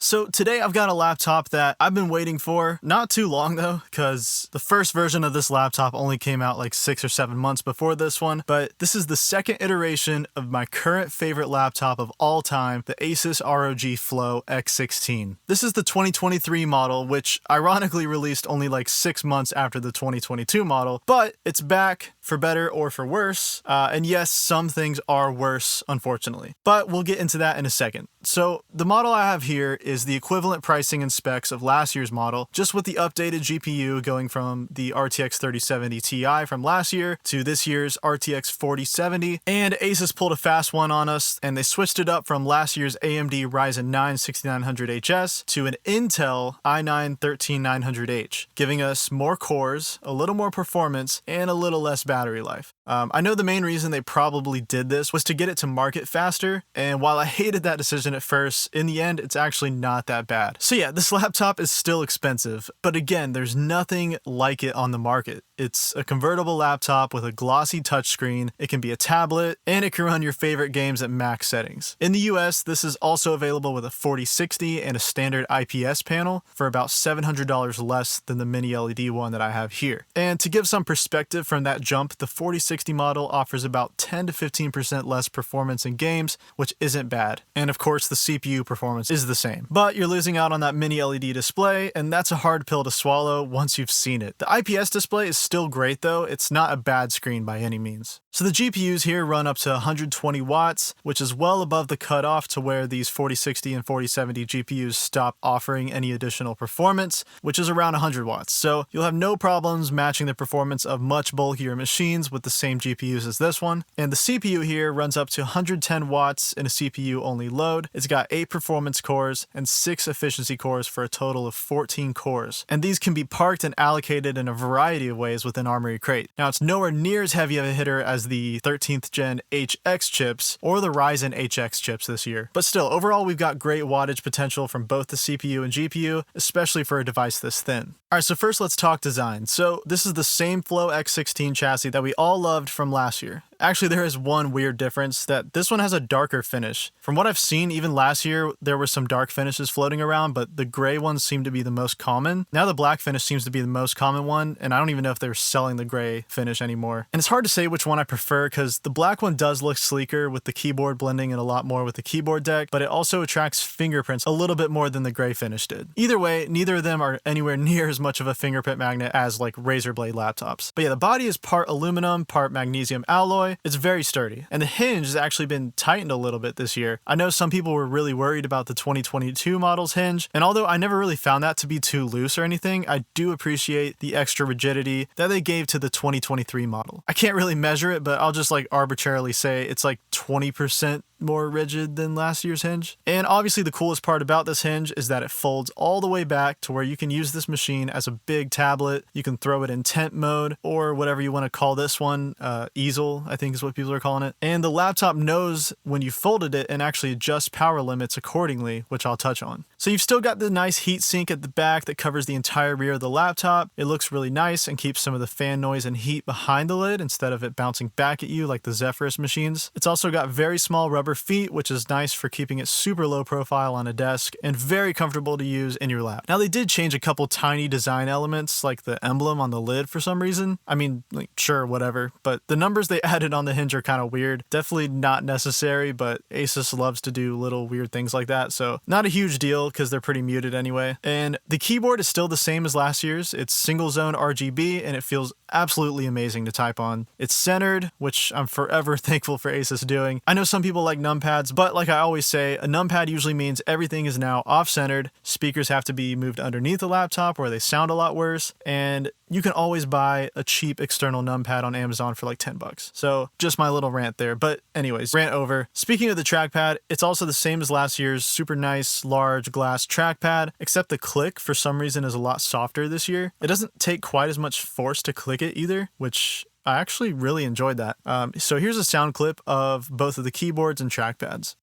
So today I've got a laptop that I've been waiting for, not too long though, because the first version of this laptop only came out like 6 or 7 months before this one, but this is the second iteration of my current favorite laptop of all time, the Asus ROG Flow X16. This is the 2023 model, which ironically released only like 6 months after the 2022 model, but it's back for better or for worse, and yes, some things are worse, unfortunately, but we'll get into that in a second. So the model I have here is the equivalent pricing and specs of last year's model, just with the updated GPU going from the RTX 3070 Ti from last year to this year's RTX 4070, and Asus pulled a fast one on us, and they switched it up from last year's AMD Ryzen 9 6900HS to an Intel i9 13900H, giving us more cores, a little more performance, and a little less battery life. I know the main reason they probably did this was to get it to market faster, and while I hated that decision at first, in the end, it's actually not that bad. So yeah, this laptop is still expensive, but again, there's nothing like it on the market. It's a convertible laptop with a glossy touchscreen, it can be a tablet, and it can run your favorite games at max settings. In the US, this is also available with a 4060 and a standard IPS panel for about $700 less than the mini LED one that I have here. And to give some perspective from that jump, the 4060 model offers about 10 to 15% less performance in games, which isn't bad. And of course, the CPU performance is the same. But you're losing out on that mini LED display, and that's a hard pill to swallow once you've seen it. The IPS display is still great though, it's not a bad screen by any means. So the GPUs here run up to 120 watts, which is well above the cutoff to where these 4060 and 4070 GPUs stop offering any additional performance, which is around 100 watts. So you'll have no problems matching the performance of much bulkier machines with the same GPUs as this one. And the CPU here runs up to 110 watts in a CPU only load. It's got 8 performance cores and 6 efficiency cores for a total of 14 cores. And these can be parked and allocated in a variety of ways within Armory Crate. Now it's nowhere near as heavy of a hitter as the 13th gen HX chips or the Ryzen HX chips this year. But still, overall we've got great wattage potential from both the CPU and GPU, especially for a device this thin. Alright, so first let's talk design. So this is the same Flow X16 chassis that we all loved from last year. Actually, there is one weird difference, that this one has a darker finish. From what I've seen, even last year, there were some dark finishes floating around, but the gray ones seem to be the most common. Now the black finish seems to be the most common one, and I don't even know if they're selling the gray finish anymore. And it's hard to say which one I prefer, because the black one does look sleeker with the keyboard blending in a lot more with the keyboard deck, but it also attracts fingerprints a little bit more than the gray finish did. Either way, neither of them are anywhere near as much of a fingerprint magnet as like Razer Blade laptops. But yeah, the body is part aluminum, part magnesium alloy. It's very sturdy, and the hinge has actually been tightened a little bit this year. I know some people were really worried about the 2022 model's hinge, and although I never really found that to be too loose or anything, I do appreciate the extra rigidity that they gave to the 2023 model. I can't really measure it, but I'll just like arbitrarily say it's like 20% more rigid than last year's hinge. And obviously the coolest part about this hinge is that it folds all the way back to where you can use this machine as a big tablet. You can throw it in tent mode, or whatever you want to call this one, easel, I think is what people are calling it. And the laptop knows when you folded it and actually adjusts power limits accordingly, which I'll touch on. So you've still got the nice heat sink at the back that covers the entire rear of the laptop. It looks really nice and keeps some of the fan noise and heat behind the lid instead of it bouncing back at you like the Zephyrus machines. It's also got very small rubber feet, which is nice for keeping it super low profile on a desk, and very comfortable to use in your lap. Now they did change a couple tiny design elements like the emblem on the lid for some reason. I mean, like, sure, whatever, but the numbers they added on the hinge are kind of weird. Definitely not necessary, but Asus loves to do little weird things like that, so not a huge deal because they're pretty muted anyway. And the keyboard is still the same as last year's. It's single zone RGB, and it feels absolutely amazing to type on. It's centered, which I'm forever thankful for Asus doing. I know some people like numpads, but like I always say, a numpad usually means everything is now off-centered. Speakers have to be moved underneath the laptop where they sound a lot worse, and you can always buy a cheap external numpad on Amazon for like 10 bucks. So just my little rant there. But anyways, rant over. Speaking of the trackpad, it's also the same as last year's super nice large glass trackpad, except the click for some reason is a lot softer this year. It doesn't take quite as much force to click it either, which I actually really enjoyed that. So here's a sound clip of both of the keyboards and trackpads.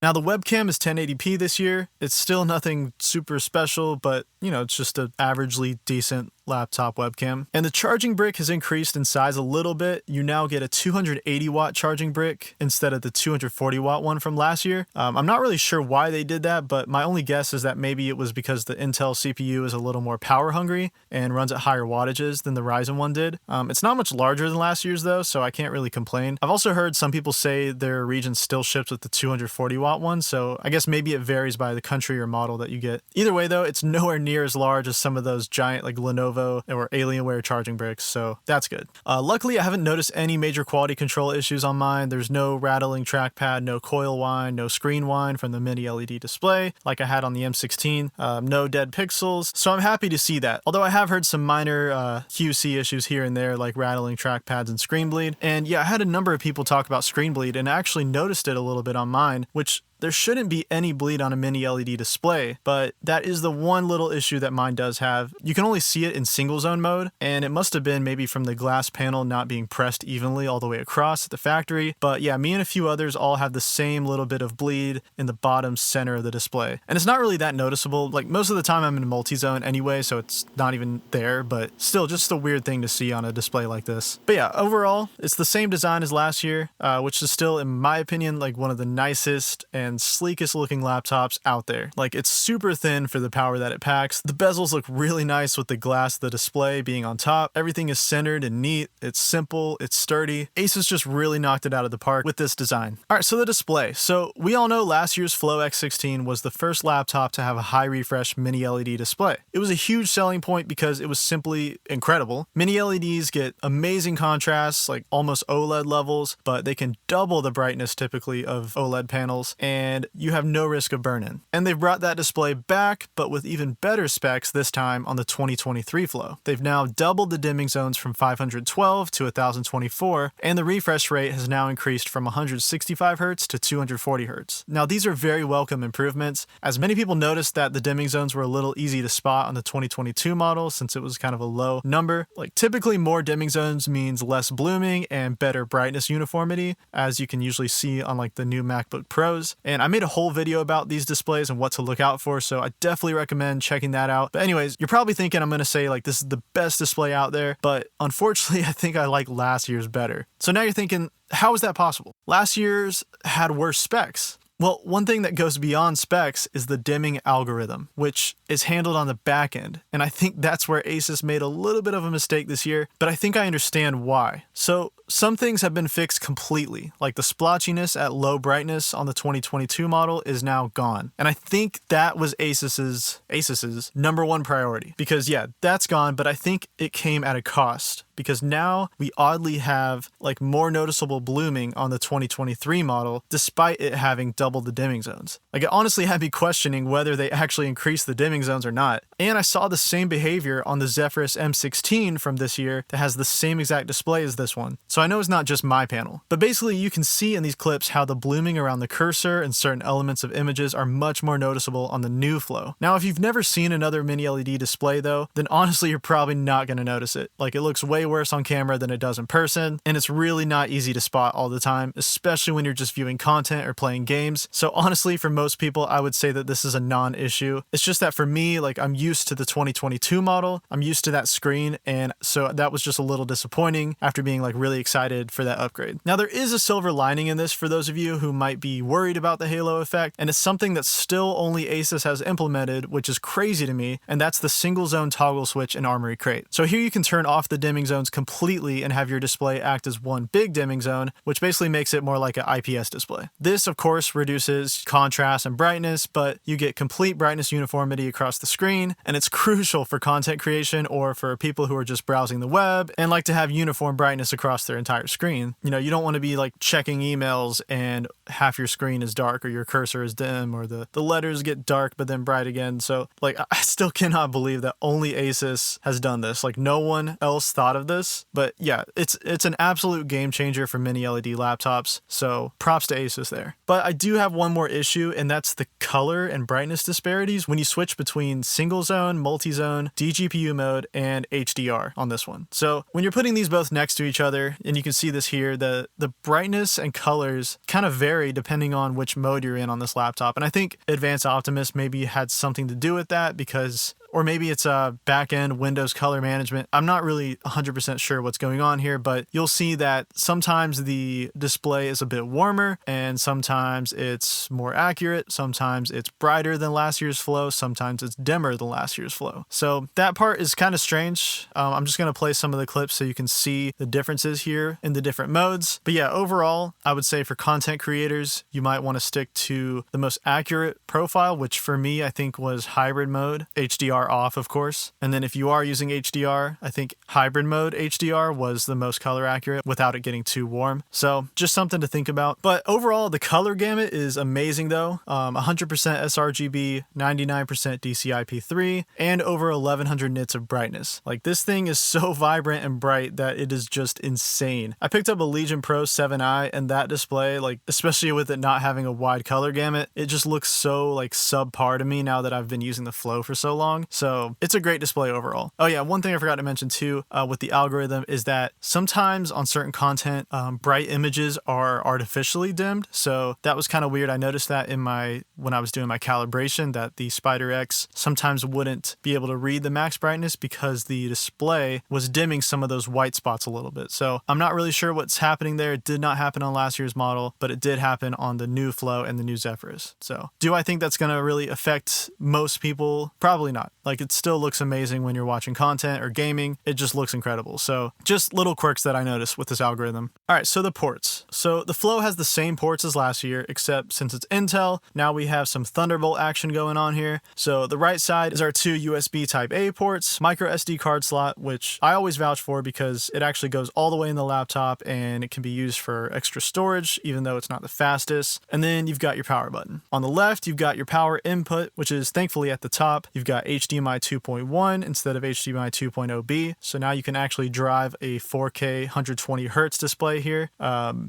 Now the webcam is 1080p this year. It's still nothing super special, but you know, it's just an averagely decent laptop webcam. And the charging brick has increased in size a little bit. You now get a 280 watt charging brick instead of the 240 watt one from last year. I'm not really sure why they did that, but my only guess is that maybe it was because the Intel CPU is a little more power hungry and runs at higher wattages than the Ryzen one did. It's not much larger than last year's though, so I can't really complain. I've also heard some people say their region still ships with the 240 watt one, so I guess maybe it varies by the country or model that you get. Either way though, it's nowhere near as large as some of those giant like Lenovo or Alienware charging bricks, so that's good. Luckily, I haven't noticed any major quality control issues on mine. There's no rattling trackpad, no coil whine, no screen whine from the mini LED display like I had on the M16, no dead pixels, so I'm happy to see that. Although I have heard some minor QC issues here and there like rattling trackpads and screen bleed. And yeah, I had a number of people talk about screen bleed and I actually noticed it a little bit on mine, which there shouldn't be any bleed on a mini LED display, but that is the one little issue that mine does have. You can only see it in single zone mode, and it must have been maybe from the glass panel not being pressed evenly all the way across at the factory. But yeah, me and a few others all have the same little bit of bleed in the bottom center of the display. And it's not really that noticeable. Like most of the time I'm in multi-zone anyway, so it's not even there, but still just a weird thing to see on a display like this. But yeah, overall, it's the same design as last year, which is still, in my opinion, like one of the nicest and sleekest looking laptops out there. Like it's super thin for the power that it packs. The bezels look really nice with the glass of the display being on top. Everything is centered and neat. It's simple, it's sturdy. Asus just really knocked it out of the park with this design. All right, so the display. So we all know last year's Flow X16 was the first laptop to have a high refresh mini LED display. It was a huge selling point because it was simply incredible. Mini LEDs get amazing contrast, like almost OLED levels, but they can double the brightness typically of OLED panels, and you have no risk of burn-in. And they've brought that display back, but with even better specs this time on the 2023 Flow. They've now doubled the dimming zones from 512 to 1024, and the refresh rate has now increased from 165 Hz to 240 Hz. Now these are very welcome improvements, as many people noticed that the dimming zones were a little easy to spot on the 2022 model since it was kind of a low number. Like typically more dimming zones means less blooming and better brightness uniformity, as you can usually see on like the new MacBook Pros. And I made a whole video about these displays and what to look out for, so I definitely recommend checking that out. But anyways, you're probably thinking I'm going to say like this is the best display out there, but unfortunately I think I like last year's better. So now you're thinking, how is that possible? Last year's had worse specs. Well, one thing that goes beyond specs is the dimming algorithm, which is handled on the back end. And I think that's where Asus made a little bit of a mistake this year, but I think I understand why. So some things have been fixed completely, like the splotchiness at low brightness on the 2022 model is now gone. And I think that was Asus's number one priority, because yeah, that's gone, but I think it came at a cost. Because now we oddly have like more noticeable blooming on the 2023 model, despite it having double the dimming zones. Like it honestly had me questioning whether they actually increased the dimming zones or not. And I saw the same behavior on the Zephyrus M16 from this year that has the same exact display as this one. So I know it's not just my panel. But basically you can see in these clips how the blooming around the cursor and certain elements of images are much more noticeable on the new Flow. Now if you've never seen another mini LED display though, then honestly you're probably not going to notice it. Like it looks way worse on camera than it does in person, and it's really not easy to spot all the time, especially when you're just viewing content or playing games. So honestly, for most people, I would say that this is a non-issue. It's just that for me, like I'm used to the 2022 model, I'm used to that screen, and so that was just a little disappointing after being like really excited for that upgrade. Now there is a silver lining in this for those of you who might be worried about the halo effect, and it's something that still only Asus has implemented, which is crazy to me, and that's the single zone toggle switch in Armory Crate. So here you can turn off the dimming zones completely and have your display act as one big dimming zone, which basically makes it more like an IPS display. This of course reduces contrast and brightness, but you get complete brightness uniformity across the screen, and it's crucial for content creation or for people who are just browsing the web and like to have uniform brightness across their entire screen. You know, you don't want to be like checking emails and half your screen is dark or your cursor is dim or the letters get dark but then bright again. So like I still cannot believe that only Asus has done this. Like no one else thought of of this. But yeah, it's an absolute game changer for mini LED laptops. So props to Asus there. But I do have one more issue, and that's the color and brightness disparities when you switch between single zone, multi-zone, DGPU mode, and HDR on this one. So when you're putting these both next to each other, and you can see this here, the brightness and colors kind of vary depending on which mode you're in on this laptop. And I think Advanced Optimist maybe had something to do with that, because or maybe it's a back-end Windows color management. I'm not really 100% sure what's going on here, but you'll see that sometimes the display is a bit warmer, and sometimes it's more accurate, sometimes it's brighter than last year's flow, sometimes it's dimmer than last year's flow. So that part is kind of strange. I'm just going to play some of the clips so you can see the differences here in the different modes. But yeah, overall, I would say for content creators, you might want to stick to the most accurate profile, which for me, I think was hybrid mode, HDR off, of course. And then if you are using HDR, I think hybrid mode HDR was the most color accurate without it getting too warm. So just something to think about. But overall, the color gamut is amazing though. 100% sRGB, 99% DCI-P3, and over 1100 nits of brightness. Like, this thing is so vibrant and bright that it is just insane. I picked up a Legion Pro 7i, and that display, like, especially with it not having a wide color gamut, it just looks so like subpar to me now that I've been using the Flow for so long. So it's a great display overall. Oh yeah, one thing I forgot to mention too with the algorithm is that sometimes on certain content, bright images are artificially dimmed. So that was kind of weird. I noticed that when I was doing my calibration, that the Spider X sometimes wouldn't be able to read the max brightness because the display was dimming some of those white spots a little bit. So I'm not really sure what's happening there. It did not happen on last year's model, but it did happen on the new Flow and the new Zephyrus. So do I think that's going to really affect most people? Probably not. Like, it still looks amazing when you're watching content or gaming. It just looks incredible. So just little quirks that I noticed with this algorithm. All right, so the ports. So the Flow has the same ports as last year, except since it's Intel, now we have some Thunderbolt action going on here. So the right side is our two USB Type A ports, micro SD card slot, which I always vouch for because it actually goes all the way in the laptop and it can be used for extra storage, even though it's not the fastest. And then you've got your power button. On the left, you've got your power input, which is thankfully at the top. You've got HDMI 2.1 instead of HDMI 2.0B. So now you can actually drive a 4K 120 Hertz display here.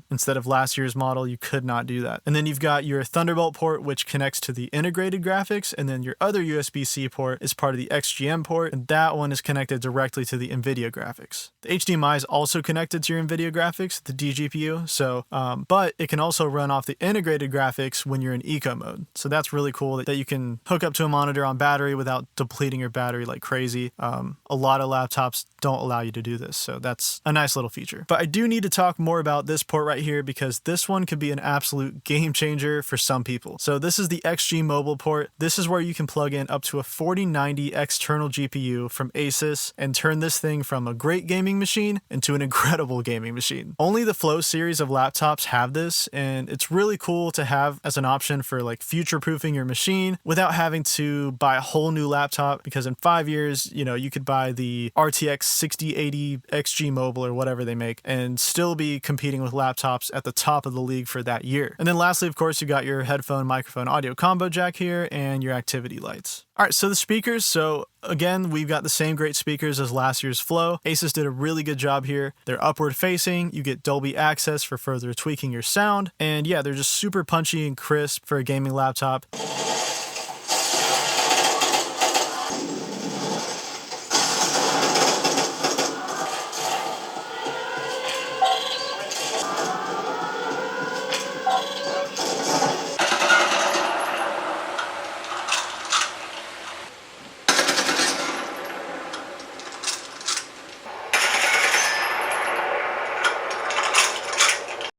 Instead of last year's model, you could not do that. And then you've got your Thunderbolt port, which connects to the integrated graphics. And then your other USB-C port is part of the XGM port. And that one is connected directly to the Nvidia graphics. The HDMI is also connected to your Nvidia graphics, the DGPU. So, but it can also run off the integrated graphics when you're in eco mode. So that's really cool that you can hook up to a monitor on battery without depleting your battery like crazy. A lot of laptops don't allow you to do this, so that's a nice little feature. But I do need to talk more about this port right here because this one could be an absolute game changer for some people. So this is the XG Mobile port. This is where you can plug in up to a 4090 external GPU from Asus and turn this thing from a great gaming machine into an incredible gaming machine. Only the Flow series of laptops have this, and it's really cool to have as an option for like future-proofing your machine without having to buy a whole new laptop, because in 5 years, you know, you could buy the RTX 6080 XG Mobile or whatever they make and still be competing with laptops at the top of the league for that year. And then lastly, of course, you got your headphone, microphone, audio combo jack here and your activity lights. All right, so the speakers. So again, we've got the same great speakers as last year's Flow. Asus did a really good job here. They're upward facing. You get Dolby Access for further tweaking your sound. And yeah, they're just super punchy and crisp for a gaming laptop.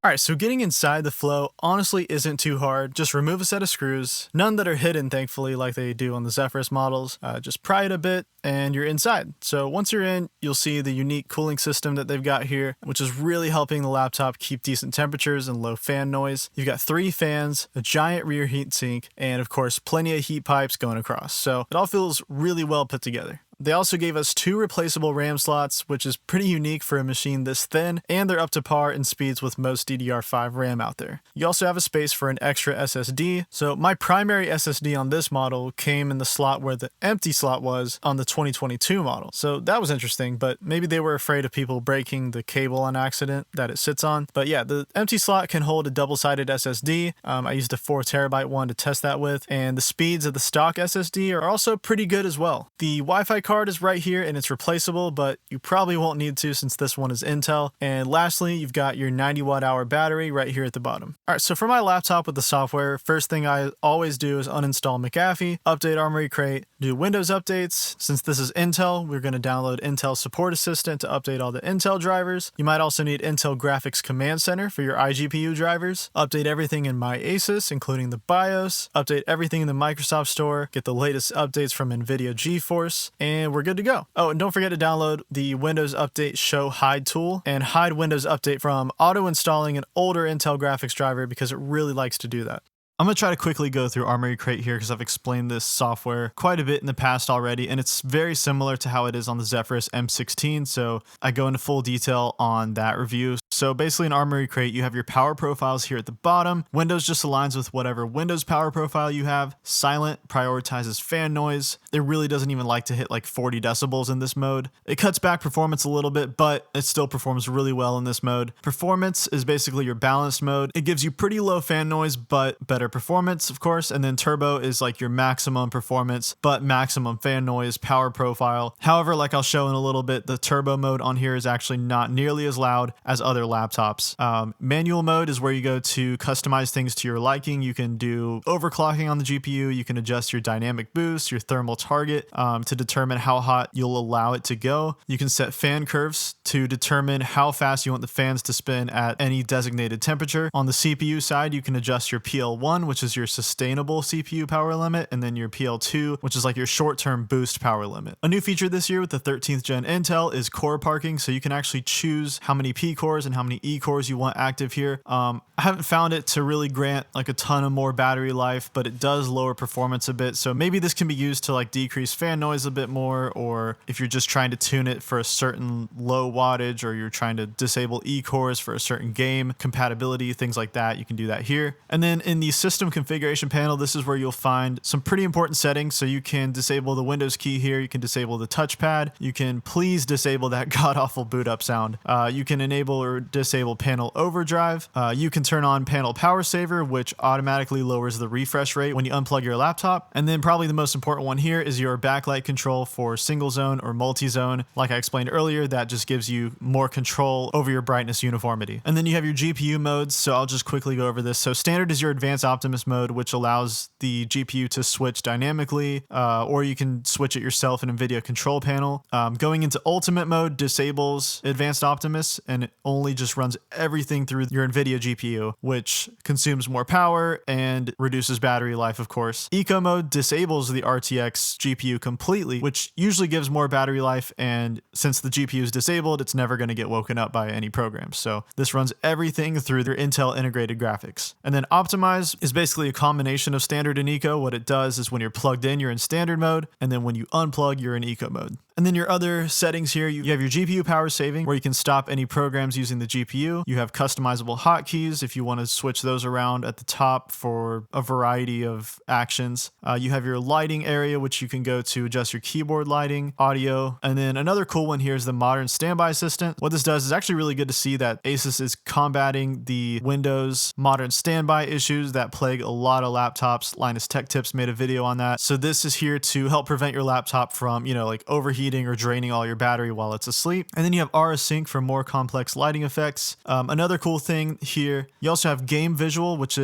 All right, so getting inside the Flow honestly isn't too hard. Just remove a set of screws, none that are hidden, thankfully, like they do on the Zephyrus models. Just pry it a bit and you're inside. So once you're in, you'll see the unique cooling system that they've got here, which is really helping the laptop keep decent temperatures and low fan noise. You've got 3 fans, a giant rear heat sink, and of course, plenty of heat pipes going across. So it all feels really well put together. They also gave us 2 replaceable RAM slots, which is pretty unique for a machine this thin, and they're up to par in speeds with most DDR5 RAM out there. You also have a space for an extra SSD, so my primary SSD on this model came in the slot where the empty slot was on the 2022 model. So that was interesting, but maybe they were afraid of people breaking the cable on accident that it sits on. But yeah, the empty slot can hold a double-sided SSD. I used a 4TB one to test that with, and the speeds of the stock SSD are also pretty good as well. The Wi-Fi card is right here and it's replaceable, but you probably won't need to since this one is Intel. And lastly, you've got your 90 watt-hour battery right here at the bottom. All right, so for my laptop with the software, first thing I always do is uninstall McAfee, update Armory Crate, do Windows updates. Since this is Intel, we're going to download Intel Support Assistant to update all the Intel drivers. You might also need Intel Graphics Command Center for your iGPU drivers. Update everything in my Asus, including the BIOS. Update everything in the Microsoft Store. Get the latest updates from Nvidia GeForce, and we're good to go. Oh, and don't forget to download the Windows Update Show Hide tool and hide Windows Update from auto-installing an older Intel graphics driver because it really likes to do that. I'm going to try to quickly go through Armory Crate here because I've explained this software quite a bit in the past already, and it's very similar to how it is on the Zephyrus M16, so I go into full detail on that review. So basically in Armory Crate, you have your power profiles here at the bottom. Windows just aligns with whatever Windows power profile you have. Silent prioritizes fan noise. It really doesn't even like to hit like 40 decibels in this mode. It cuts back performance a little bit, but it still performs really well in this mode. Performance is basically your balanced mode. It gives you pretty low fan noise, but better performance, of course. And then turbo is like your maximum performance, but maximum fan noise, power profile. However, like I'll show in a little bit, the turbo mode on here is actually not nearly as loud as other laptops. Manual mode is where you go to customize things to your liking. You can do overclocking on the GPU. You can adjust your dynamic boost, your thermal target to determine how hot you'll allow it to go. You can set fan curves to determine how fast you want the fans to spin at any designated temperature. On the CPU side, you can adjust your PL1, which is your sustainable CPU power limit, and then your PL2, which is like your short-term boost power limit. A new feature this year with the 13th gen Intel is core parking, so you can actually choose how many P cores and how many E cores you want active here. I haven't found it to really grant like a ton of more battery life, but it does lower performance a bit, so maybe this can be used to like decrease fan noise a bit more, or if you're just trying to tune it for a certain low wattage, or you're trying to disable E cores for a certain game compatibility, things like that, you can do that here. And then in the system configuration panel, this is where you'll find some pretty important settings. So you can disable the Windows key here, you can disable the touchpad, you can please disable that god-awful boot up sound. You can enable or disable panel overdrive. You can turn on panel power saver, which automatically lowers the refresh rate when you unplug your laptop. And then probably the most important one here is your backlight control for single zone or multi-zone. Like I explained earlier, that just gives you more control over your brightness uniformity. And then you have your GPU modes, so I'll just quickly go over this. So standard is your advanced Optimus mode, which allows the GPU to switch dynamically, or you can switch it yourself in NVIDIA control panel. Going into ultimate mode disables advanced Optimus, and it only just runs everything through your NVIDIA GPU, which consumes more power and reduces battery life, of course. Eco mode disables the RTX GPU completely, which usually gives more battery life, and since the GPU is disabled, it's never going to get woken up by any programs. So this runs everything through their Intel integrated graphics. And then optimize is basically a combination of standard and eco. What it does is when you're plugged in, you're in standard mode, and then when you unplug, you're in eco mode. And then your other settings here, you have your GPU power saving, where you can stop any programs using the GPU. You have customizable hotkeys if you want to switch those around at the top for a variety of actions. You have your lighting area, which you can go to adjust your keyboard lighting, audio. And then another cool one here is the modern standby assistant. What this does is actually really good to see that Asus is combating the Windows modern standby issues that plague a lot of laptops. Linus Tech Tips made a video on that. So this is here to help prevent your laptop from, like overheating or draining all your battery while it's asleep. And then you have Aura Sync for more complex lighting effects. Another cool thing here, you also have Game Visual, which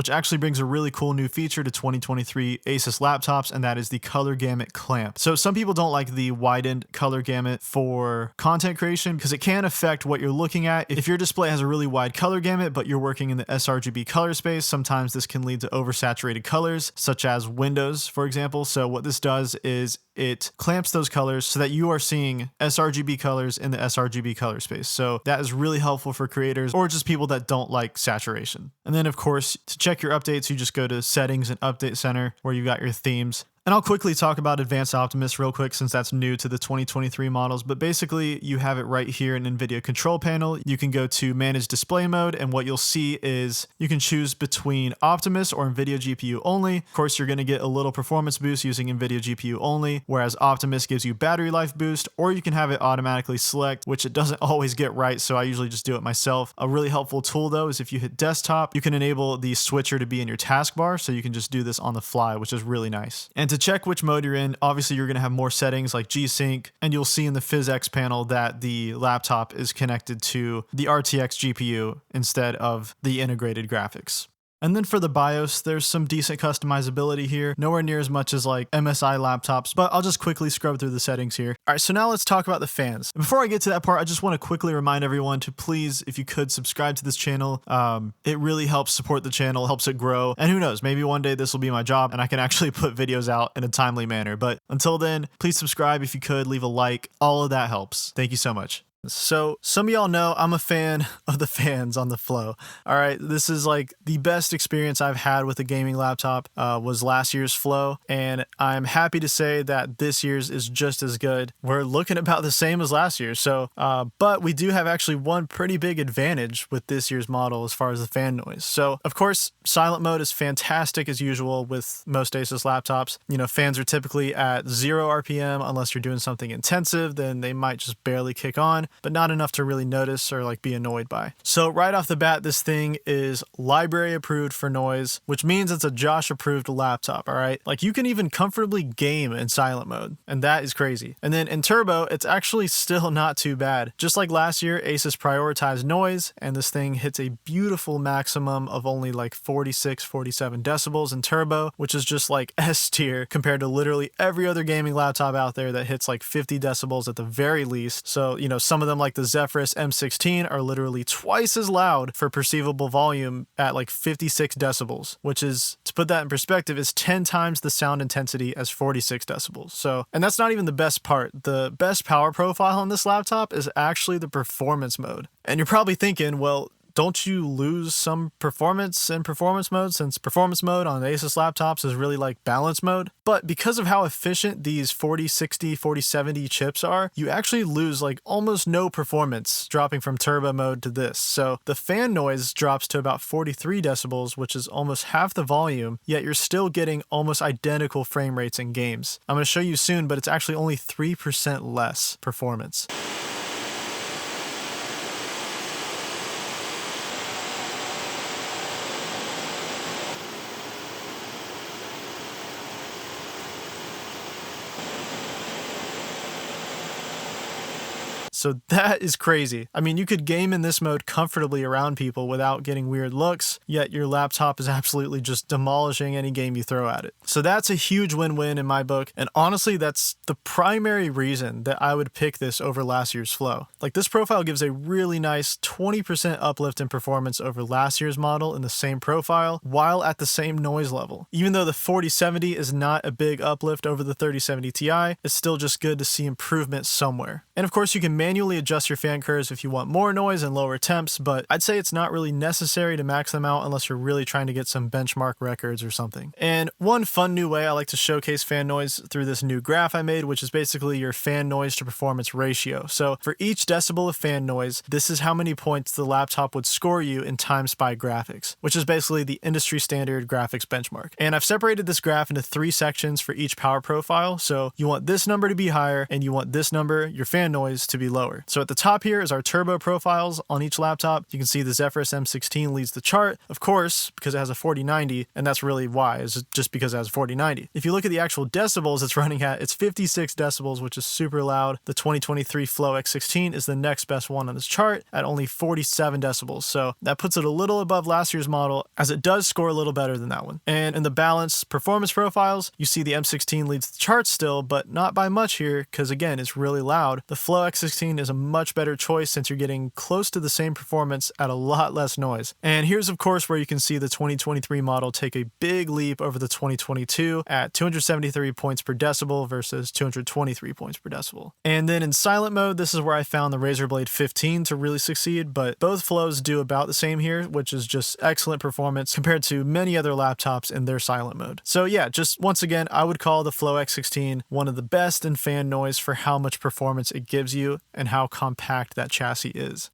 actually brings a really cool new feature to 2023 Asus laptops, and that is the color gamut clamp. So some people don't like the widened color gamut for content creation because it can affect what you're looking at. If your display has a really wide color gamut, but you're working in the sRGB color space, sometimes this can lead to oversaturated colors, such as Windows, for example. So what this does is it clamps those colors so that you are seeing sRGB colors in the sRGB color space. So that is really helpful for creators or just people that don't like saturation. And then of course, to check your updates, you just go to settings and update center where you got your themes. And I'll quickly talk about Advanced Optimus real quick since that's new to the 2023 models, but basically you have it right here in NVIDIA control panel. You can go to manage display mode, and what you'll see is you can choose between Optimus or NVIDIA GPU only. Of course, you're going to get a little performance boost using NVIDIA GPU only, whereas Optimus gives you battery life boost, or you can have it automatically select, which it doesn't always get right, so I usually just do it myself. A really helpful tool though is if you hit desktop, you can enable the switcher to be in your taskbar, so you can just do this on the fly, which is really nice. And to check which mode you're in, obviously you're going to have more settings like G-Sync, and you'll see in the PhysX panel that the laptop is connected to the RTX GPU instead of the integrated graphics. And then for the BIOS, there's some decent customizability here, nowhere near as much as like MSI laptops, but I'll just quickly scrub through the settings here. All right, so now let's talk about the fans. Before I get to that part, I just want to quickly remind everyone to please, if you could, subscribe to this channel. It really helps support the channel, helps it grow, and who knows, maybe one day this will be my job and I can actually put videos out in a timely manner. But until then, please subscribe if you could, leave a like, all of that helps. Thank you so much. So some of y'all know I'm a fan of the fans on the Flow. All right, this is like the best experience I've had with a gaming laptop was last year's Flow, and I'm happy to say that this year's is just as good. We're looking about the same as last year, so but we do have actually one pretty big advantage with this year's model as far as the fan noise. So of course, silent mode is fantastic as usual with most Asus laptops. You know, fans are typically at 0 RPM unless you're doing something intensive, then they might just barely kick on, but not enough to really notice or like be annoyed by. So right off the bat, this thing is library approved for noise, which means it's a Josh approved laptop, all right? Like you can even comfortably game in silent mode, and that is crazy. And then in turbo, it's actually still not too bad. Just like last year, Asus prioritized noise, and this thing hits a beautiful maximum of only like 46, 47 decibels in turbo, which is just like S tier compared to literally every other gaming laptop out there that hits like 50 decibels at the very least. So, you know, some of them like the Zephyrus M16 are literally twice as loud for perceivable volume at like 56 decibels, which is, to put that in perspective, is 10 times the sound intensity as 46 decibels. So, and that's not even the best part. The best power profile on this laptop is actually the performance mode. And you're probably thinking, well, don't you lose some performance in performance mode, since performance mode on Asus laptops is really like balance mode? But because of how efficient these 4060, 4070 chips are, you actually lose like almost no performance dropping from turbo mode to this. So the fan noise drops to about 43 decibels, which is almost half the volume, yet you're still getting almost identical frame rates in games. I'm going to show you soon, but it's actually only 3% less performance. So that is crazy. I mean, you could game in this mode comfortably around people without getting weird looks, yet your laptop is absolutely just demolishing any game you throw at it. So that's a huge win-win in my book, and honestly, that's the primary reason that I would pick this over last year's Flow. Like, this profile gives a really nice 20% uplift in performance over last year's model in the same profile, while at the same noise level. Even though the 4070 is not a big uplift over the 3070 Ti, it's still just good to see improvement somewhere. And of course, you can manually adjust your fan curves if you want more noise and lower temps, but I'd say it's not really necessary to max them out unless you're really trying to get some benchmark records or something. And one fun new way I like to showcase fan noise through this new graph I made, which is basically your fan noise to performance ratio. So for each decibel of fan noise, this is how many points the laptop would score you in time spy graphics, which is basically the industry standard graphics benchmark. And I've separated this graph into 3 sections for each power profile. So you want this number to be higher, and you want this number, your fan noise, to be lower. So at the top here is our turbo profiles on each laptop. You can see the Zephyrus M16 leads the chart, of course, because it has a 4090, and that's really why, is just because it has a 4090. If you look at the actual decibels it's running at, it's 56 decibels, which is super loud. The 2023 Flow X16 is the next best one on this chart at only 47 decibels. So that puts it a little above last year's model, as it does score a little better than that one. And in the balanced performance profiles, you see the M16 leads the chart still, but not by much here, because again, it's really loud. The Flow X16 X16 is a much better choice since you're getting close to the same performance at a lot less noise. And here's of course where you can see the 2023 model take a big leap over the 2022 at 273 points per decibel versus 223 points per decibel. And then in silent mode, this is where I found the Razer Blade 15 to really succeed, but both flows do about the same here, which is just excellent performance compared to many other laptops in their silent mode. So yeah, just once again, I would call the Flow X16 one of the best in fan noise for how much performance it gives you and how compact that chassis is.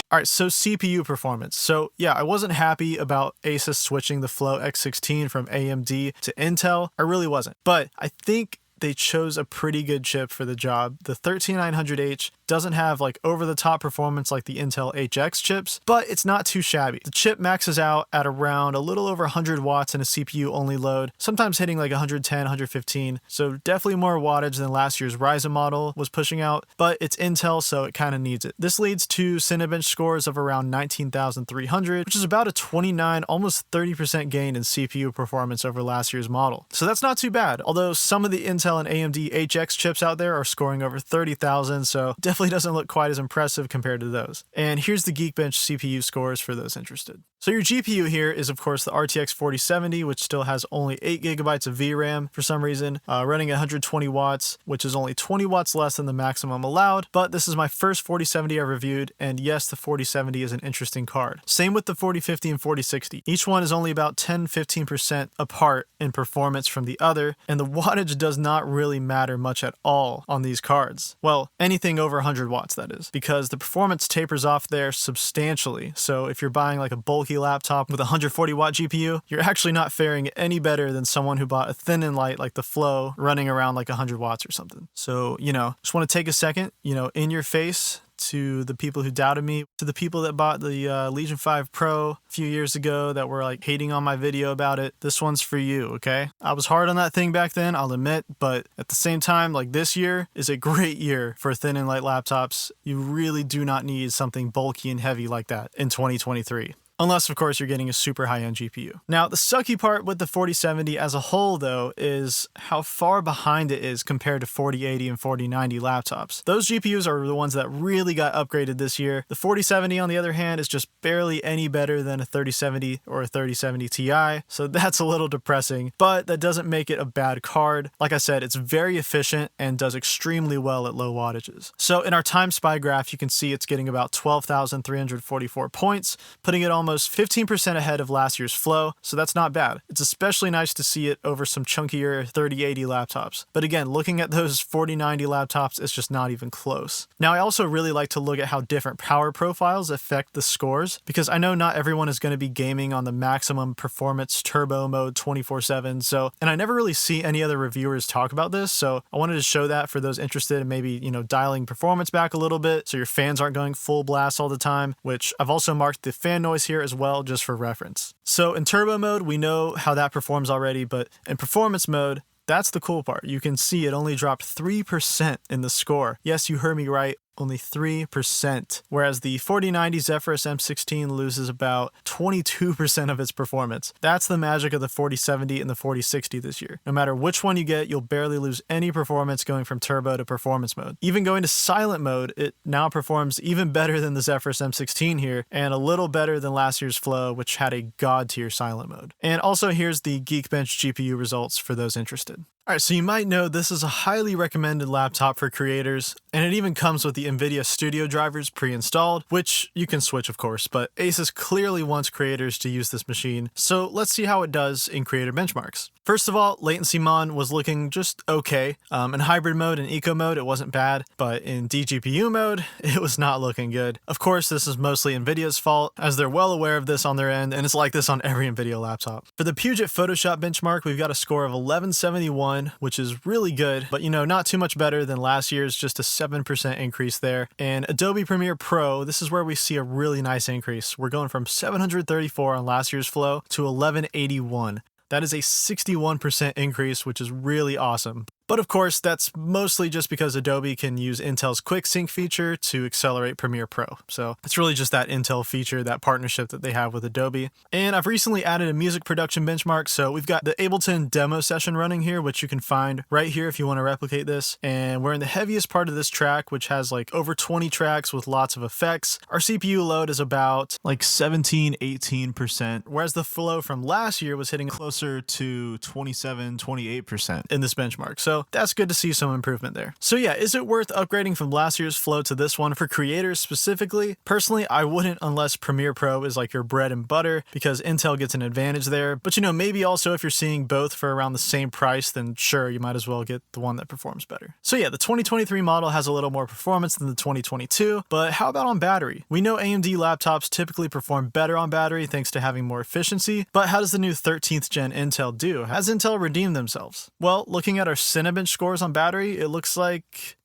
All right, so CPU performance. So yeah, I wasn't happy about Asus switching the Flow X16 from AMD to Intel. I really wasn't. But I think they chose a pretty good chip for the job. The 13900H doesn't have like over-the-top performance like the Intel HX chips, but it's not too shabby. The chip maxes out at around a little over 100 watts in a CPU-only load, sometimes hitting like 110, 115, so definitely more wattage than last year's Ryzen model was pushing out, but it's Intel, so it kind of needs it. This leads to Cinebench scores of around 19,300, which is about a 29, almost 30% gain in CPU performance over last year's model. So that's not too bad, although some of the Intel and AMD HX chips out there are scoring over 30,000, so definitely doesn't look quite as impressive compared to those. And here's the Geekbench CPU scores for those interested. So your GPU here is of course the RTX 4070, which still has only 8 gigabytes of VRAM for some reason, running at 120 watts, which is only 20 watts less than the maximum allowed, but this is my first 4070 I reviewed, and yes, the 4070 is an interesting card. Same with the 4050 and 4060. Each one is only about 10-15% apart in performance from the other, and the wattage does not really matter much at all on these cards. Well, anything over 100 watts, that is, because the performance tapers off there substantially. So if you're buying like a bulky laptop with a 140 watt GPU, you're actually not faring any better than someone who bought a thin and light like the Flow running around like 100 watts or something. So, just want to take a second, in your face, to the people who doubted me, to the people that bought the Legion 5 Pro a few years ago that were like hating on my video about it. This one's for you, okay? I was hard on that thing back then, I'll admit, but at the same time, like this year is a great year for thin and light laptops. You really do not need something bulky and heavy like that in 2023. Unless, of course, you're getting a super high-end GPU. Now, the sucky part with the 4070 as a whole, though, is how far behind it is compared to 4080 and 4090 laptops. Those GPUs are the ones that really got upgraded this year. The 4070, on the other hand, is just barely any better than a 3070 or a 3070 Ti, so that's a little depressing, but that doesn't make it a bad card. Like I said, it's very efficient and does extremely well at low wattages. So in our time spy graph, you can see it's getting about 12,344 points, putting it almost 15% ahead of last year's Flow, so that's not bad. It's especially nice to see it over some chunkier 3080 laptops. But again, looking at those 4090 laptops, it's just not even close. Now, I also really like to look at how different power profiles affect the scores, because I know not everyone is going to be gaming on the maximum performance turbo mode 24/7, and I never really see any other reviewers talk about this, so I wanted to show that for those interested in maybe, dialing performance back a little bit so your fans aren't going full blast all the time, which I've also marked the fan noise here as well, just for reference. So in turbo mode, we know how that performs already, but in performance mode, that's the cool part. You can see it only dropped 3% in the score. Yes, you heard me right. Only 3%, whereas the 4090 Zephyrus M16 loses about 22% of its performance. That's the magic of the 4070 and the 4060 this year. No matter which one you get, you'll barely lose any performance going from turbo to performance mode. Even going to silent mode, it now performs even better than the Zephyrus M16 here, and a little better than last year's Flow, which had a god tier silent mode. And also here's the Geekbench GPU results for those interested. Alright, so you might know this is a highly recommended laptop for creators, and it even comes with the Nvidia Studio drivers pre-installed, which you can switch of course, but Asus clearly wants creators to use this machine, so let's see how it does in creator benchmarks. First of all, latency mon was looking just okay. In hybrid mode and eco mode, it wasn't bad, but in DGPU mode, it was not looking good. Of course, this is mostly Nvidia's fault, as they're well aware of this on their end, and it's like this on every Nvidia laptop. For the Puget Photoshop benchmark, we've got a score of 1171, which is really good, but not too much better than last year's, just a 7% increase there. And Adobe Premiere Pro, this is where we see a really nice increase. We're going from 734 on last year's Flow to 1181. That is a 61% increase, which is really awesome. But of course, that's mostly just because Adobe can use Intel's Quick Sync feature to accelerate Premiere Pro. So it's really just that Intel feature, that partnership that they have with Adobe. And I've recently added a music production benchmark. So we've got the Ableton demo session running here, which you can find right here if you want to replicate this. And we're in the heaviest part of this track, which has like over 20 tracks with lots of effects. Our CPU load is about like 17-18%, whereas the flow from last year was hitting closer to 27-28% in this benchmark. So that's good to see some improvement there. So yeah, is it worth upgrading from last year's flow to this one for creators specifically? Personally, I wouldn't unless Premiere Pro is like your bread and butter, because Intel gets an advantage there. But you know, maybe also if you're seeing both for around the same price, then sure, you might as well get the one that performs better. So yeah, the 2023 model has a little more performance than the 2022, but how about on battery? We know AMD laptops typically perform better on battery thanks to having more efficiency, but how does the new 13th gen Intel do? Has Intel redeemed themselves? Well, looking at our Cinebench scores on battery, it looks like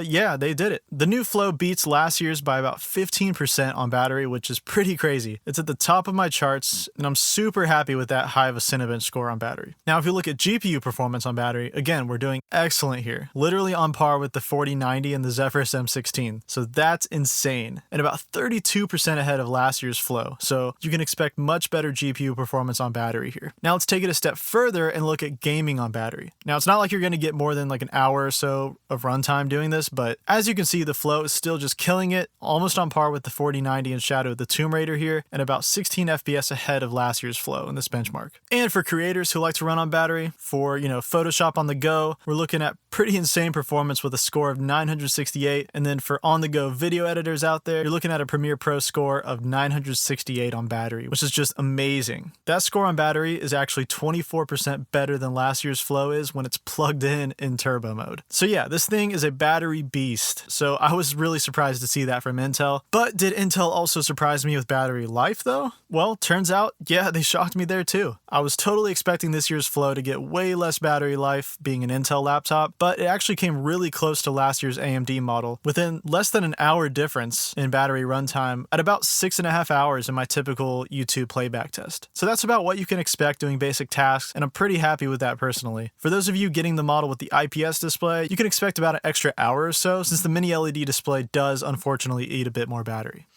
yeah, they did it. The new Flow beats last year's by about 15% on battery, which is pretty crazy. It's at the top of my charts, and I'm super happy with that high of a Cinebench score on battery. Now, if you look at GPU performance on battery, again, we're doing excellent here. Literally on par with the 4090 and the Zephyrus M16. So that's insane. And about 32% ahead of last year's Flow. So you can expect much better GPU performance on battery here. Now let's take it a step further and look at gaming on battery. Now, it's not like you're going to get more than like an hour or so of runtime doing this, but as you can see, the Flow is still just killing it, almost on par with the 4090 and Shadow of the Tomb Raider here, and about 16 FPS ahead of last year's Flow in this benchmark. And for creators who like to run on battery, for, you know, Photoshop on the go, we're looking at pretty insane performance with a score of 968, and then for on-the-go video editors out there, you're looking at a Premiere Pro score of 968 on battery, which is just amazing. That score on battery is actually 24% better than last year's Flow is when it's plugged in turbo mode. So yeah, this thing is a battery beast. So I was really surprised to see that from Intel. But did Intel also surprise me with battery life though? Well, turns out, yeah, they shocked me there too. I was totally expecting this year's Flow to get way less battery life being an Intel laptop, but it actually came really close to last year's AMD model within less than an hour difference in battery runtime at about 6.5 hours in my typical YouTube playback test. So that's about what you can expect doing basic tasks, and I'm pretty happy with that personally. For those of you getting the model with the IPS display, you can expect about an extra hour or so, since the mini LED display does unfortunately eat a bit more battery.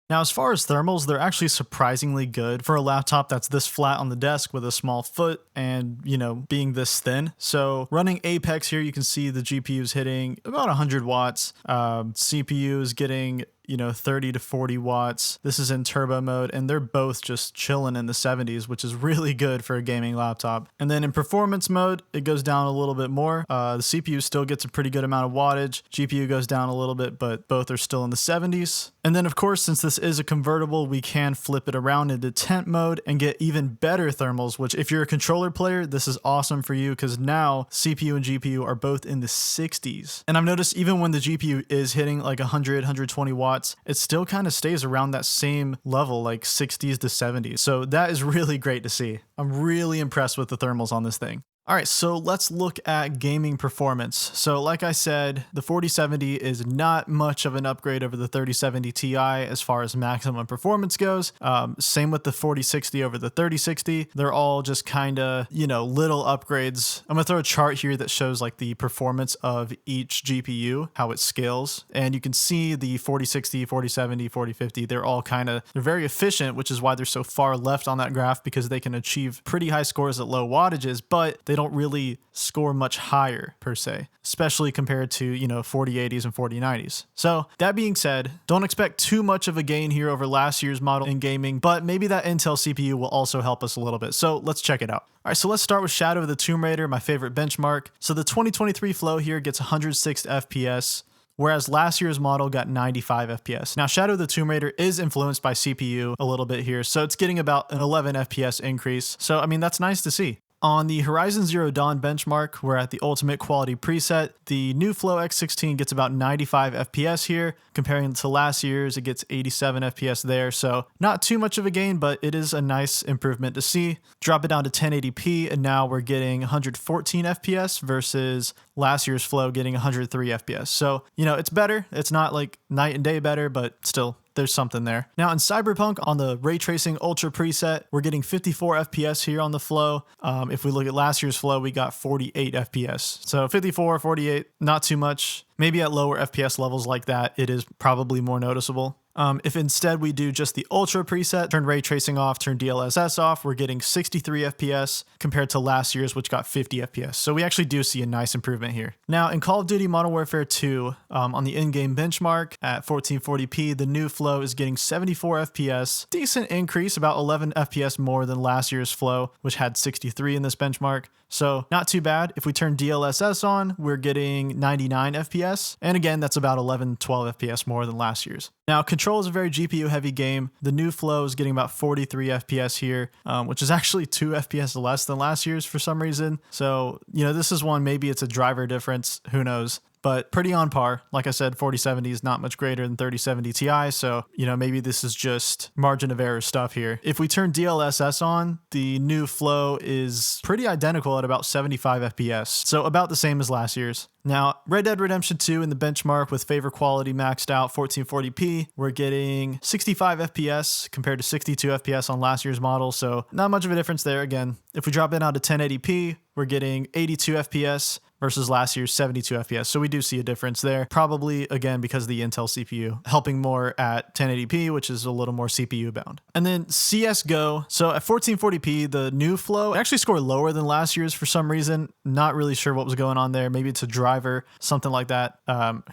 Now, as far as thermals, they're actually surprisingly good for a laptop that's this flat on the desk with a small foot and, you know, being this thin. So running Apex here, you can see the GPU is hitting about 100 watts. CPU is getting, you know, 30 to 40 watts. This is in turbo mode, and they're both just chilling in the 70s, which is really good for a gaming laptop. And then in performance mode, it goes down a little bit more. The CPU still gets a pretty good amount of wattage. GPU goes down a little bit, but both are still in the 70s. And then of course, since this is a convertible, we can flip it around into temp mode and get even better thermals, which if you're a controller player, this is awesome for you because now CPU and GPU are both in the 60s. And I've noticed even when the GPU is hitting like 100, 120 watts, it still kind of stays around that same level, like 60s to 70s. So that is really great to see. I'm really impressed with the thermals on this thing. All right, so let's look at gaming performance. So like I said, the 4070 is not much of an upgrade over the 3070 Ti as far as maximum performance goes. Same with the 4060 over the 3060. They're all just kind of, you know, little upgrades. I'm gonna throw a chart here that shows like the performance of each GPU, how it scales. And you can see the 4060, 4070, 4050, they're very efficient, which is why they're so far left on that graph, because they can achieve pretty high scores at low wattages, but they don't really score much higher per se, especially compared to, you know, 4080s and 4090s. So that being said, don't expect too much of a gain here over last year's model in gaming, but maybe that Intel CPU will also help us a little bit. So let's check it out. All right, so let's start with Shadow of the Tomb Raider, my favorite benchmark. So the 2023 Flow here gets 106 FPS, whereas last year's model got 95 FPS. Now, Shadow of the Tomb Raider is influenced by CPU a little bit here, so it's getting about an 11 FPS increase. So, I mean, that's nice to see. On the Horizon Zero Dawn benchmark, we're at the ultimate quality preset. The new Flow X16 gets about 95 FPS here. Comparing to last year's, it gets 87 FPS there. So not too much of a gain, but it is a nice improvement to see. Drop it down to 1080p, and now we're getting 114 FPS versus last year's Flow getting 103 FPS. So, you know, it's better. It's not like night and day better, but still there's something there. Now in Cyberpunk on the Ray Tracing Ultra preset, we're getting 54 FPS here on the Flow. If we look at last year's Flow, we got 48 FPS. So 54, 48, not too much. Maybe at lower FPS levels like that, it is probably more noticeable. If instead we do just the Ultra preset, turn ray tracing off, turn DLSS off, we're getting 63 FPS compared to last year's, which got 50 FPS. So we actually do see a nice improvement here. Now in Call of Duty Modern Warfare 2, on the in-game benchmark at 1440p, the new Flow is getting 74 FPS, decent increase, about 11 FPS more than last year's Flow, which had 63 in this benchmark. So not too bad. If we turn DLSS on, we're getting 99 FPS. And again, that's about 11, 12 FPS more than last year's. Now, Control is a very GPU heavy game. The new Flow is getting about 43 FPS here, which is actually 2 FPS less than last year's for some reason. So, this is one, maybe it's a driver difference, who knows? But pretty on par. Like I said, 4070 is not much greater than 3070 Ti, so, maybe this is just margin of error stuff here. If we turn DLSS on, the new Flow is pretty identical at about 75 FPS, so about the same as last year's. Now, Red Dead Redemption 2 in the benchmark with favor quality maxed out 1440p, we're getting 65 FPS compared to 62 FPS on last year's model, so not much of a difference there. Again, if we drop it out to 1080p, we're getting 82 FPS versus last year's 72 FPS. So we do see a difference there. Probably, again, because of the Intel CPU, helping more at 1080p, which is a little more CPU bound. And then CSGO. So at 1440p, the new Flow actually scored lower than last year's for some reason. Not really sure what was going on there. Maybe it's a driver, something like that.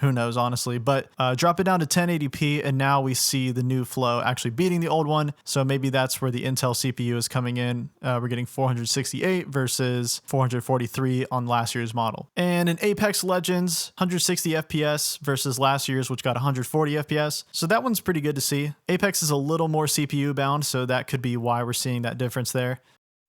Who knows, honestly. But drop it down to 1080p, and now we see the new Flow actually beating the old one. So maybe that's where the Intel CPU is coming in. We're getting 468 versus 443 on last year's model. And in Apex Legends, 160 FPS versus last year's, which got 140 FPS. So that one's pretty good to see. Apex is a little more CPU bound, so that could be why we're seeing that difference there.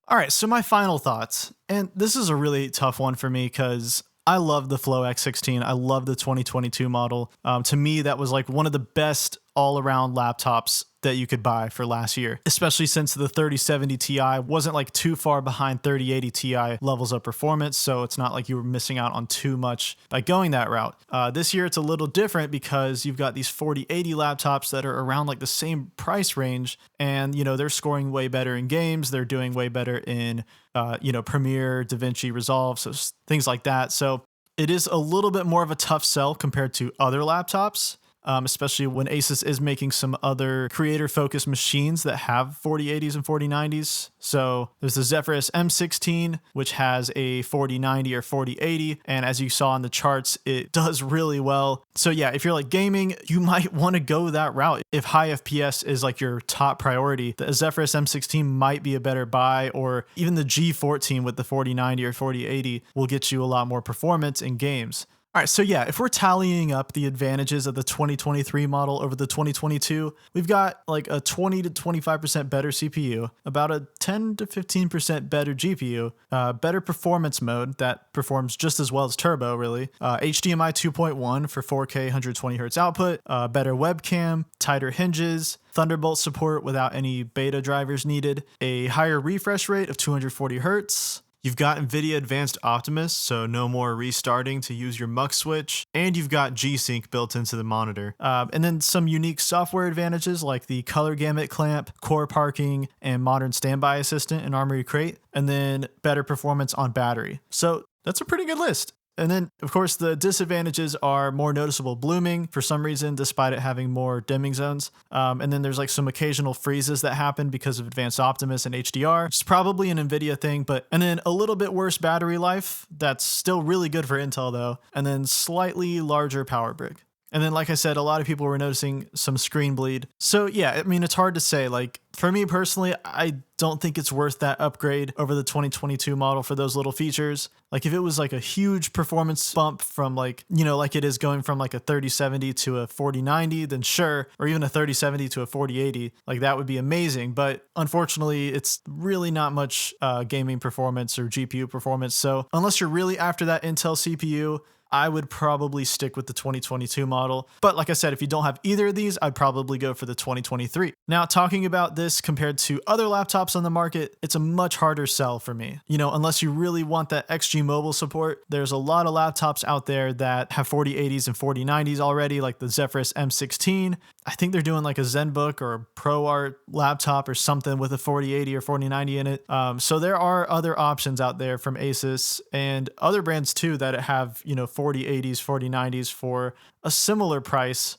All right, so my final thoughts. And this is a really tough one for me because I love the Flow X16. I love the 2022 model. To me, that was like one of the best all-around laptops that you could buy for last year, especially since the 3070 Ti wasn't like too far behind 3080 Ti levels of performance. So it's not like you were missing out on too much by going that route. This year, it's a little different because you've got these 4080 laptops that are around like the same price range. And, they're scoring way better in games. They're doing way better in, Premiere, DaVinci Resolve, so things like that. So it is a little bit more of a tough sell compared to other laptops. Especially when Asus is making some other creator-focused machines that have 4080s and 4090s. So there's the Zephyrus M16, which has a 4090 or 4080, and as you saw in the charts, it does really well. So yeah, if you're like gaming, you might want to go that route. If high FPS is like your top priority, the Zephyrus M16 might be a better buy, or even the G14 with the 4090 or 4080 will get you a lot more performance in games. All right, so yeah, if we're tallying up the advantages of the 2023 model over the 2022, we've got like a 20 to 25% better CPU, about a 10 to 15% better GPU, better performance mode that performs just as well as Turbo, really, HDMI 2.1 for 4K 120Hz output, better webcam, tighter hinges, Thunderbolt support without any beta drivers needed, a higher refresh rate of 240 Hz. You've got Nvidia Advanced Optimus, so no more restarting to use your Mux switch, and you've got G-Sync built into the monitor. And then some unique software advantages like the color gamut clamp, core parking, and modern standby assistant in Armory Crate, and then better performance on battery. So that's a pretty good list. And then, of course, the disadvantages are more noticeable blooming for some reason, despite it having more dimming zones. And then there's like some occasional freezes that happen because of Advanced Optimus and HDR. It's probably an Nvidia thing, and then a little bit worse battery life. That's still really good for Intel though. And then slightly larger power brick. And then, like I said, a lot of people were noticing some screen bleed. So yeah, I mean, it's hard to say. Like for me personally, I don't think it's worth that upgrade over the 2022 model for those little features. Like if it was like a huge performance bump from like, like it is going from like a 3070 to a 4090, then sure. Or even a 3070 to a 4080, like that would be amazing. But unfortunately, it's really not much gaming performance or GPU performance. So unless you're really after that Intel CPU, I would probably stick with the 2022 model. But like I said, if you don't have either of these, I'd probably go for the 2023. Now, talking about this compared to other laptops on the market, it's a much harder sell for me. You know, unless you really want that XG mobile support, there's a lot of laptops out there that have 4080s and 4090s already, like the Zephyrus M16. I think they're doing like a ZenBook or a ProArt laptop or something with a 4080 or 4090 in it. So there are other options out there from Asus and other brands too that have, you know, 4080s, 4090s for a similar price.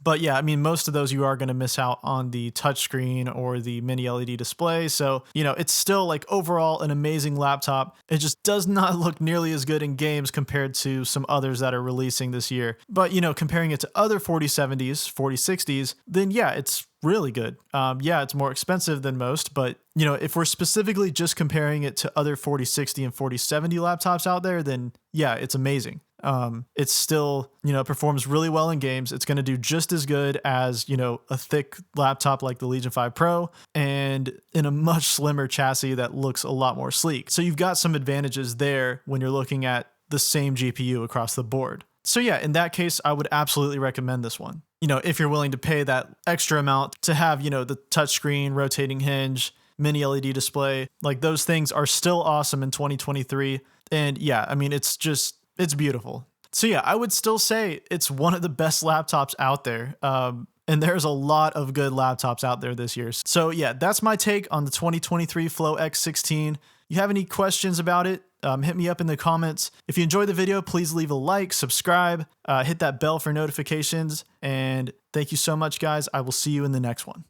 But yeah, I mean, most of those you are going to miss out on the touchscreen or the mini LED display. So, you know, it's still like overall an amazing laptop. It just does not look nearly as good in games compared to some others that are releasing this year. But, you know, comparing it to other 4070s, 4060s, then yeah, it's really good. Yeah, it's more expensive than most, but you know, if we're specifically just comparing it to other 4060 and 4070 laptops out there, then yeah, it's amazing. It's still, you know, performs really well in games. It's going to do just as good as, you know, a thick laptop like the Legion 5 Pro and in a much slimmer chassis that looks a lot more sleek. So you've got some advantages there when you're looking at the same GPU across the board. So yeah, in that case, I would absolutely recommend this one. You know, if you're willing to pay that extra amount to have, you know, the touchscreen, rotating hinge, mini LED display, like those things are still awesome in 2023. And yeah, I mean, it's beautiful. So yeah, I would still say it's one of the best laptops out there. And there's a lot of good laptops out there this year. So yeah, that's my take on the 2023 Flow X16. You have any questions about it? Hit me up in the comments. If you enjoyed the video, please leave a like, subscribe, hit that bell for notifications. And thank you so much, guys. I will see you in the next one.